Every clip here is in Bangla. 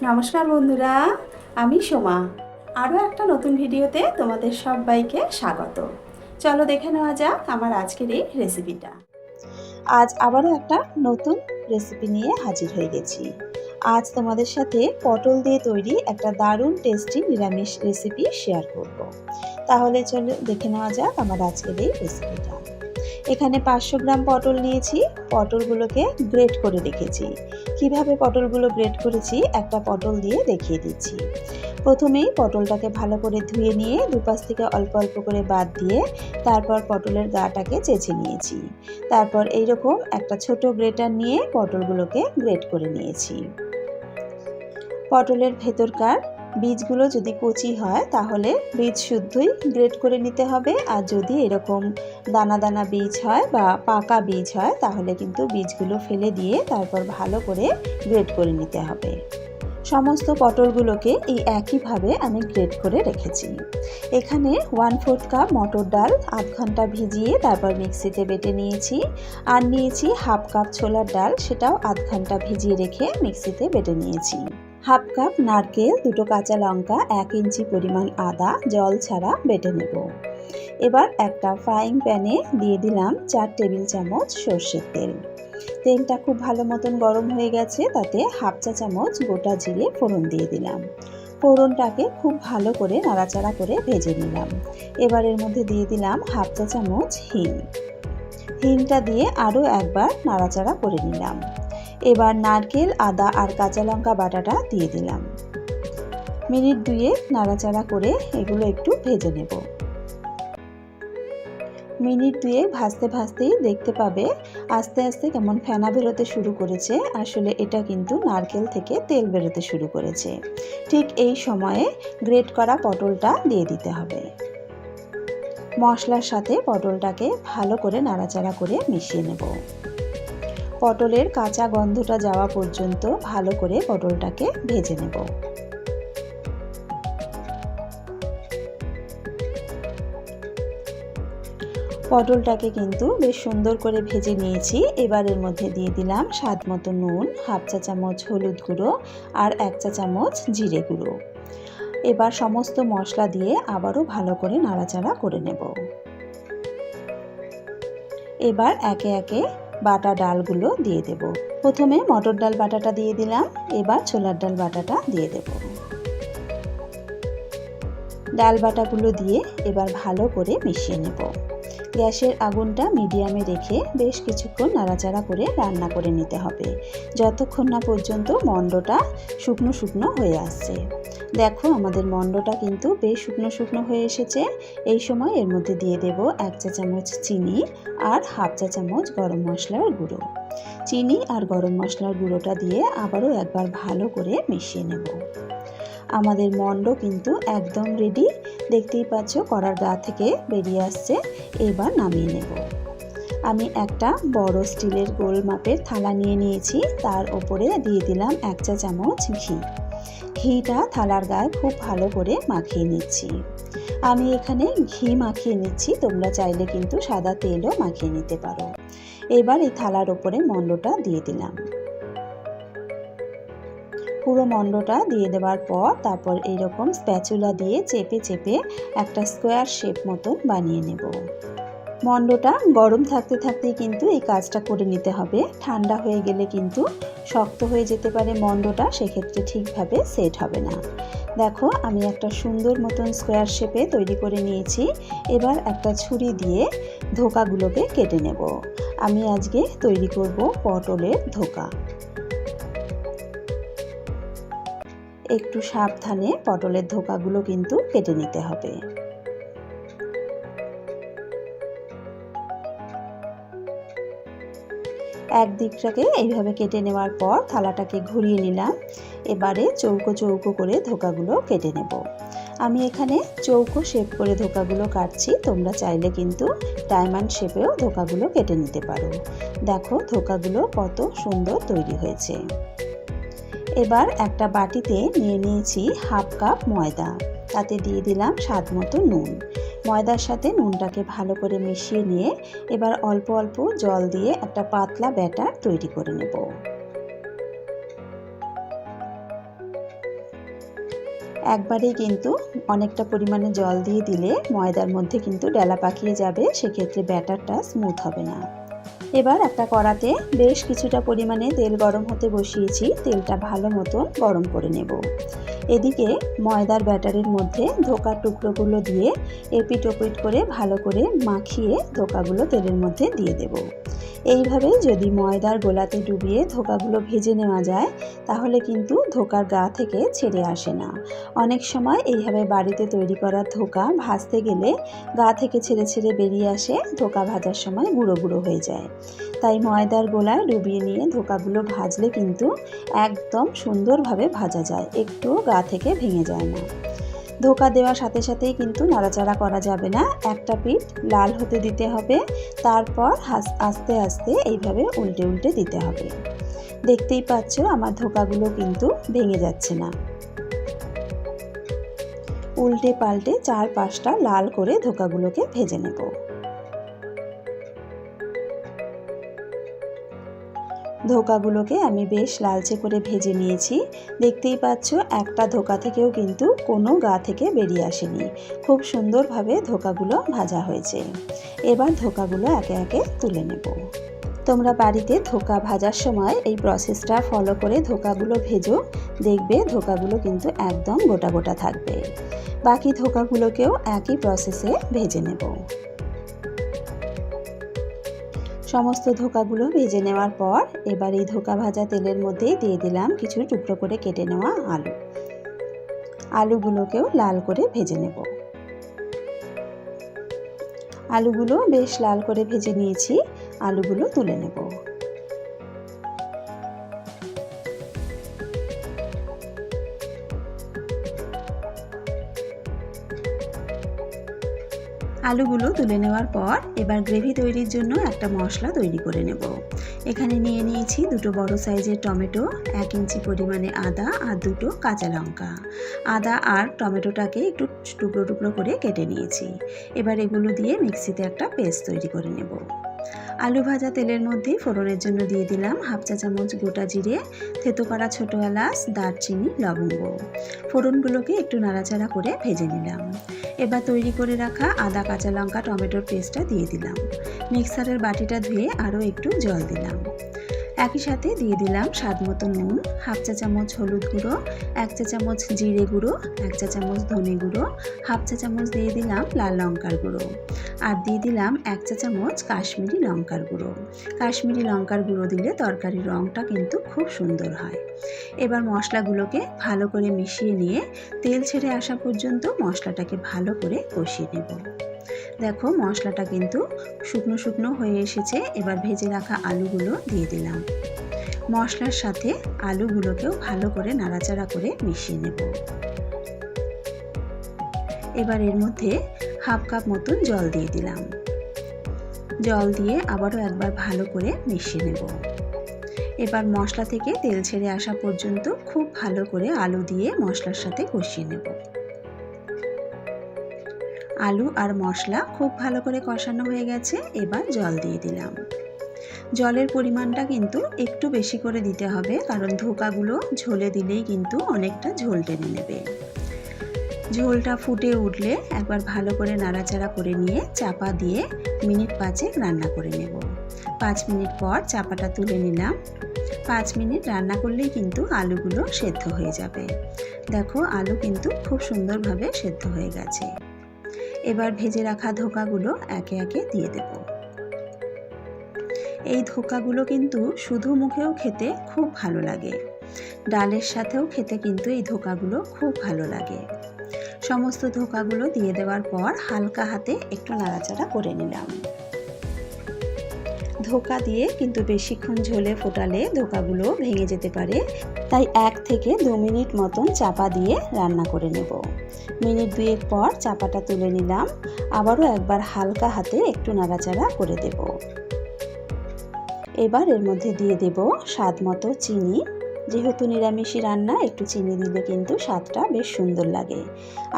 নমস্কার বন্ধুরা, আমি সোমা। আরও একটা নতুন ভিডিওতে তোমাদের সবাইকে স্বাগত। চলো দেখে নেওয়া যাক আমার আজকের এই রেসিপিটা। আজ আবারও একটা নতুন রেসিপি নিয়ে হাজির হয়ে গেছি। আজ তোমাদের সাথে পটল দিয়ে তৈরি একটা দারুণ টেস্টি নিরামিষ রেসিপি শেয়ার করব। তাহলে চলো দেখে নেওয়া যাক আমার আজকের এই রেসিপিটা। এখানে 500 গ্রাম পটল নিয়েছি। পটলগুলোকে গ্রেট করে রেখেছি। কিভাবে পটলগুলো গ্রেট করেছি একটা পটল দিয়ে দেখিয়ে দিচ্ছি। প্রথমেই পটলটাকে ভালো করে ধুয়ে নিয়ে দুপাশ থেকে অল্প অল্প করে বাদ দিয়ে তারপর পটলের গাটাকে চেঁচে নিয়েছি। তারপর এইরকম একটা ছোট গ্রেটার নিয়ে পটলগুলোকে গ্রেট করে নিয়েছি। পটলের ভেতরকার বীজগুলো যদি কচি হয় তাহলে বীজ শুদ্ধই গ্রেট করে নিতে হবে, আর যদি এরকম দানা দানা বীজ হয় বা পাকা বীজ হয় তাহলে কিন্তু বীজগুলো ফেলে দিয়ে তারপর ভালো করে গ্রেট করে নিতে হবে। সমস্ত পটলগুলোকে এই একইভাবে আমি গ্রেট করে রেখেছি। এখানে 1/4 কাপ মটর ডাল আধ ঘন্টা ভিজিয়ে তারপর মিক্সিতে বেটে নিয়েছি। আর নিয়েছি 1/2 কাপ ছোলার ডাল, সেটাও আধ ঘন্টা ভিজিয়ে রেখে মিক্সিতে বেটে নিয়েছি। 1/2 কাপ নারকেল, 2টো কাঁচা লঙ্কা, 1 ইঞ্চি পরিমাণ আদা জল ছাড়া বেটে নেব। এবার একটা ফ্রাইং প্যানে দিয়ে দিলাম 4 টেবিল চামচ সর্ষের তেল। তেলটা খুব ভালো মতন গরম হয়ে গেছে, তাতে 1/2 চা চামচ গোটা জিরে ফোড়ন দিয়ে দিলাম। ফোড়নটাকে খুব ভালো করে নাড়াচাড়া করে ভেজে নিলাম। এবার এর মধ্যে দিয়ে দিলাম 1/2 চা চামচ হিং। হিংটা দিয়ে আরও একবার নাড়াচাড়া করে নিলাম। এবার নারকেল, আদা আর কাঁচা লঙ্কা বাটাটা দিয়ে দিলাম। মিনিট 2 নাড়াচাড়া করে এগুলো একটু ভেজে নেব। মিনিট 2 ভাজতে ভাজতেই দেখতে পাবে আস্তে আস্তে কেমন ফেনা বেরোতে শুরু করেছে। আসলে এটা কিন্তু নারকেল থেকে তেল বেরোতে শুরু করেছে। ঠিক এই সময়ে গ্রেট করা পটলটা দিয়ে দিতে হবে। মশলার সাথে পটলটাকে ভালো করে নাড়াচাড়া করে মিশিয়ে নেব। পটলের কাঁচা গন্ধটা যাওয়া পর্যন্ত ভালো করে পটলটাকে ভেজে নেব। পটলটাকে কিন্তু বেশ সুন্দর করে ভেজে নিয়েছি। এবার এর মধ্যে দিয়ে দিলাম স্বাদ মতো নুন, 1/2 চা চামচ হলুদ গুঁড়ো আর 1 চা চামচ জিরে গুঁড়ো। এবার সমস্ত মশলা দিয়ে আবারও ভালো করে নাড়াচাড়া করে নেব। এবার একে একে বাটা ডালগুলো দিয়ে দেব। প্রথমে মটর ডাল বাটাটা দিয়ে দিলাম, এবার ছোলার ডাল বাটাটা দিয়ে দেব। ডাল বাটাগুলো দিয়ে এবার ভালো করে মিশিয়ে নেব। গ্যাসের আগুনটা মিডিয়ামে রেখে বেশ কিছুক্ষণ নাড়াচাড়া করে রান্না করে নিতে হবে, যতক্ষণ না পর্যন্ত মণ্ডটা শুকনো শুকনো হয়ে আসছে। দেখো আমাদের মণ্ডটা কিন্তু বেশ শুকনো শুকনো হয়ে এসেছে। এই সময় এর মধ্যে দিয়ে দেব 1 চা চামচ চিনি আর 1/2 চা চামচ গরম মশলার গুঁড়ো। চিনি আর গরম মশলার গুঁড়োটা দিয়ে আবারও একবার ভালো করে মিশিয়ে নেব। আমাদের মণ্ড কিন্তু একদম রেডি, দেখতেই পাচ্ছ কড়ার গা থেকে বেরিয়ে আসছে। এবার নামিয়ে নেব। আমি একটা বড় স্টিলের গোল মাপের থালা নিয়ে নিয়েছি, তার ওপরে দিয়ে দিলাম 1 চা চামচ ঘি। ঘিটা থালার গায়ে খুব ভালো করে মাখিয়ে নিচ্ছি। আমি এখানে ঘি মাখিয়ে নিচ্ছি, তোমরা চাইলে কিন্তু সাদা তেলও মাখিয়ে নিতে পারো। এবার এই থালার ওপরে মণ্ডটা দিয়ে দিলাম। পুরো মণ্ডটা দিয়ে দেওয়ার পর তারপর এইরকম স্প্যাচুলা দিয়ে চেপে চেপে একটা স্কোয়ার শেপ মতন বানিয়ে নেব। মণ্ডটা গরম থাকতে থাকতেই কিন্তু এই কাজটা করে নিতে হবে। ঠান্ডা হয়ে গেলে কিন্তু শক্ত হয়ে যেতে পারে মণ্ডটা, সেক্ষেত্রে ঠিকভাবে সেট হবে না। দেখো আমি একটা সুন্দর মতন স্কোয়ার শেপে তৈরি করে নিয়েছি। এবার একটা ছুরি দিয়ে ধোকাগুলোকে কেটে নেব। আমি আজকে তৈরি করব পটলের ধোকা। একটু সাবধানে পটলের ধোকাগুলো কিন্তু কেটে নিতে হবে। একদিকটাকে এইভাবে কেটে নেওয়ার পর থালাটাকে ঘুরিয়ে নিলাম। এবারে চৌকো চৌকো করে ধোকাগুলো কেটে নেব। আমি এখানে চৌকো শেপ করে ধোকাগুলো কাটছি, তোমরা চাইলে কিন্তু ডায়মন্ড শেপেও ধোকাগুলো কেটে নিতে পারো। দেখো ধোকাগুলো কত সুন্দর তৈরি হয়েছে। এবার একটা বাটিতে নিয়ে নিয়েছি 1/2 কাপ ময়দা, তাতে দিয়ে দিলাম স্বাদ মতো নুন। ময়দার সাথে নুনটাকে ভালো করে মিশিয়ে নিয়ে এবার অল্প অল্প জল দিয়ে একটা পাতলা ব্যাটার তৈরি করে নেব। একবারেই কিন্তু অনেকটা পরিমাণে জল দিয়ে দিলে ময়দার মধ্যে কিন্তু ডেলা পাকিয়ে যাবে, সেক্ষেত্রে ব্যাটারটা স্মুথ হবে না। এবার একটা কড়াতে বেশ কিছুটা পরিমাণে তেল গরম হতে বসিয়েছি, তেলটা ভালো মতন গরম করে নেব। এদিকে ময়দার ব্যাটারের মধ্যে ধোকার টুকরোগুলো দিয়ে এপিট ওপিট করে ভালো করে মাখিয়ে ধোকাগুলো তেলের মধ্যে দিয়ে দেব। এইভাবে যদি ময়দার গোলাতে ডুবিয়ে ধোকাগুলো ভেজে নেওয়া যায় তাহলে কিন্তু ধোকার গা থেকে ছেড়ে আসে না। অনেক সময় এইভাবে বাড়িতে তৈরি করা ধোকা ভাজতে গেলে গা থেকে ছেড়ে ছেড়ে বেরিয়ে আসে, ধোকা ভাজার সময় গুঁড়ো গুঁড়ো হয়ে যায়। তাই ময়দার গোলায় ডুবিয়ে নিয়ে ধোকাগুলো ভাজলে কিন্তু একদম সুন্দরভাবে ভাজা যায়, একটু গা থেকে ভেঙে যায় না। ধোকা দেওয়ার সাথে সাথেই কিন্তু নাড়াচাড়া করা যাবে না, একটা পিঠ লাল হতে দিতে হবে, তারপর আস্তে আস্তে এইভাবে উল্টে উল্টে দিতে হবে। দেখতেই পাচ্ছ আমার ধোকাগুলো কিন্তু ভেঙে যাচ্ছে না। উল্টে পাল্টে 4-5টা লাল করে ধোকাগুলোকে ভেজে নেব। ধোকাগুলোকে আমি বেশ লালচে করে ভেজে নিয়েছি। দেখতেই পাচ্ছ একটা ধোকা থেকেও কিন্তু কোনো গা থেকে বেরিয়ে আসেনি, খুব সুন্দরভাবে ধোকাগুলো ভাজা হয়েছে। এবার ধোকাগুলো একে একে তুলে নেব। তোমরা বাড়িতে ধোকা ভাজার সময় এই প্রসেসটা ফলো করে ধোকাগুলো ভেজো, দেখবে ধোকাগুলো কিন্তু একদম গোটা গোটা থাকবে। বাকি ধোকাগুলোকেও একই প্রসেসে ভেজে নেব। সমস্ত ধোকাগুলো ভেজে নেওয়ার পর এবার এই ধোকা ভাজা তেলের মধ্যেই দিয়ে দিলাম কিছু টুকরো করে কেটে নেওয়া আলু। আলুগুলোকেও লাল করে ভেজে নেব। আলুগুলো বেশ লাল করে ভেজে নিয়েছি, আলুগুলো তুলে নেব। আলুগুলো তুলে নেওয়ার পর এবার গ্রেভি তৈরির জন্য একটা মশলা তৈরি করে নেব। এখানে নিয়ে নিয়েছি 2 বড় সাইজের টমেটো, 1 ইঞ্চি পরিমাণে আদা আর 2 কাঁচা লঙ্কা। আদা আর টমেটোটাকে একটু টুকরো টুকরো করে কেটে নিয়েছি। এবার এগুলো দিয়ে মিক্সিতে একটা পেস্ট তৈরি করে নেব। আলু ভাজা তেলের মধ্যে ফোড়নের জন্য দিয়ে দিলাম 1/2 চা চামচ গোটা জিরে, থেতো করা ছোটো এলাচ, দারচিনি, লবঙ্গ। ফোড়নগুলোকে একটু নাড়াচাড়া করে ভেজে নিলাম। এবার তৈরি করে রাখা আদা, কাঁচা লঙ্কা, টমেটোর পেস্টটা দিয়ে দিলাম। মিক্সারের বাটিটা ধুয়ে আরও একটু জল দিলাম। একই সাথে দিয়ে দিলাম স্বাদমতো নুন, 1/2 চা চামচ হলুদ গুঁড়ো, 1 চা চামচ জিরে গুঁড়ো, 1 চা চামচ ধনে গুঁড়ো, 1/2 চা চামচ দিয়ে দিলাম লাল লঙ্কার গুঁড়ো, আর দিয়ে দিলাম 1 চা চামচ কাশ্মীরি লঙ্কার গুঁড়ো। কাশ্মীরি লঙ্কার গুঁড়ো দিলে তরকারির রঙটা কিন্তু খুব সুন্দর হয়। এবার মশলাগুলোকে ভালো করে মিশিয়ে নিয়ে তেল ছেড়ে আসা পর্যন্ত মশলাটাকে ভালো করে কষিয়ে নেব। দেখো মশলাটা কিন্তু শুকনো শুকনো হয়ে এসেছে। এবার ভেজে রাখা আলুগুলো দিয়ে দিলাম। মশলার সাথে আলুগুলোকেও ভালো করে নাড়াচাড়া করে মিশিয়ে নেব। এবার এর মধ্যে 1/2 কাপ মতন জল দিয়ে দিলাম। জল দিয়ে আবারও একবার ভালো করে মিশিয়ে নেব। এবার মশলা থেকে তেল ছেড়ে আসা পর্যন্ত খুব ভালো করে আলু দিয়ে মশলার সাথে কষিয়ে নেব। আলু আর মশলা খুব ভালো করে কষানো হয়ে গেছে। এবার জল দিয়ে দিলাম। জলের পরিমাণটা কিন্তু একটু বেশি করে দিতে হবে, কারণ ধোকাগুলো ঝোলে দিলেই কিন্তু অনেকটা ঝোল টেনে নেবে। ঝোলটা ফুটে উঠলে একবার ভালো করে নাড়াচাড়া করে নিয়ে চাপা দিয়ে মিনিট 5 রান্না করে নেব। 5 মিনিট পর চাপাটা তুলে নিলাম। 5 মিনিট রান্না করলেই কিন্তু আলুগুলো সেদ্ধ হয়ে যাবে। দেখো আলু কিন্তু খুব সুন্দরভাবে সেদ্ধ হয়ে গেছে। এবার ভেজে রাখা ধোকাগুলো একে একে দিয়ে দেব। এই ধোকাগুলো কিন্তু শুধু মুখেও খেতে খুব ভালো লাগে, ডালের সাথেও খেতে কিন্তু এই ধোকাগুলো খুব ভালো লাগে। সমস্ত ধোকাগুলো দিয়ে দেওয়ার পর হালকা হাতে একটু নাড়াচাড়া করে নিলাম। ধোকা দিয়ে কিন্তু বেশিক্ষণ ঝোলে ফোটালে ধোকাগুলো ভেঙে যেতে পারে, তাই 1 থেকে 2 মিনিট মতন চাপা দিয়ে রান্না করে নেব। মিনিট 2 পর চাপাটা তুলে নিলাম। আবারও একবার হালকা হাতে একটু নাড়াচাড়া করে দেব। এবার এর মধ্যে দিয়ে দেব স্বাদ মতো চিনি। যেহেতু নিরামিষি রান্না, একটু চিনি দিলে কিন্তু স্বাদটা বেশ সুন্দর লাগে।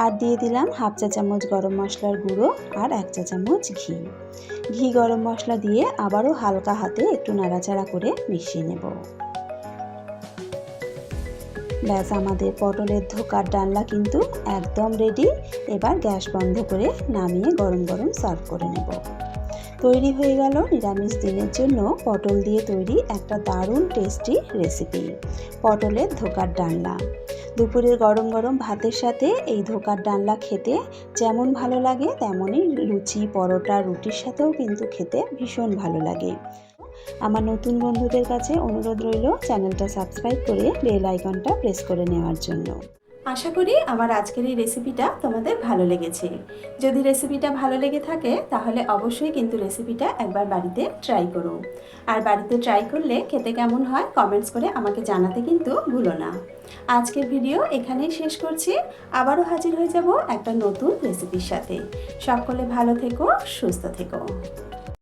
আর দিয়ে দিলাম 1/2 চা চামচ গরম মশলার গুঁড়ো আর 1 চা চামচ ঘি। ঘি গরম মশলা দিয়ে আবারও হালকা হাতে একটু নাড়াচাড়া করে মিশিয়ে নেব। ব্যাস আমাদের পটলের ধোকার ডালনা কিন্তু একদম রেডি। এবার গ্যাস বন্ধ করে নামিয়ে গরম গরম সার্ভ করে নেব। তৈরি হয়ে গেল নিরামিষ দিনের জন্য পটল দিয়ে তৈরি একটা দারুণ টেস্টি রেসিপি, পটলের ধোকার ডালনা। দুপুরের গরম গরম ভাতের সাথে এই ধোকার ডালনা খেতে যেমন ভালো লাগে তেমনই লুচি, পরোটা, রুটির সাথেও কিন্তু খেতে ভীষণ ভালো লাগে। আমার নতুন বন্ধুদের কাছে অনুরোধ রইল চ্যানেলটা সাবস্ক্রাইব করে বেল আইকনটা প্রেস করে নেওয়ার জন্য। আশা করি আমার আজকের এই রেসিপিটা তোমাদের ভালো লেগেছে। যদি রেসিপিটা ভালো লেগে থাকে তাহলে অবশ্যই কিন্তু রেসিপিটা একবার বাড়িতে ট্রাই করো। আর বাড়িতে ট্রাই করলে খেতে কেমন হয় কমেন্টস করে আমাকে জানাতে কিন্তু ভুলো না। আজকের ভিডিও এখানেই শেষ করছি। আবারও হাজির হয়ে যাব একটা নতুন রেসিপির সাথে। সকলে ভালো থেকো, সুস্থ থেকো।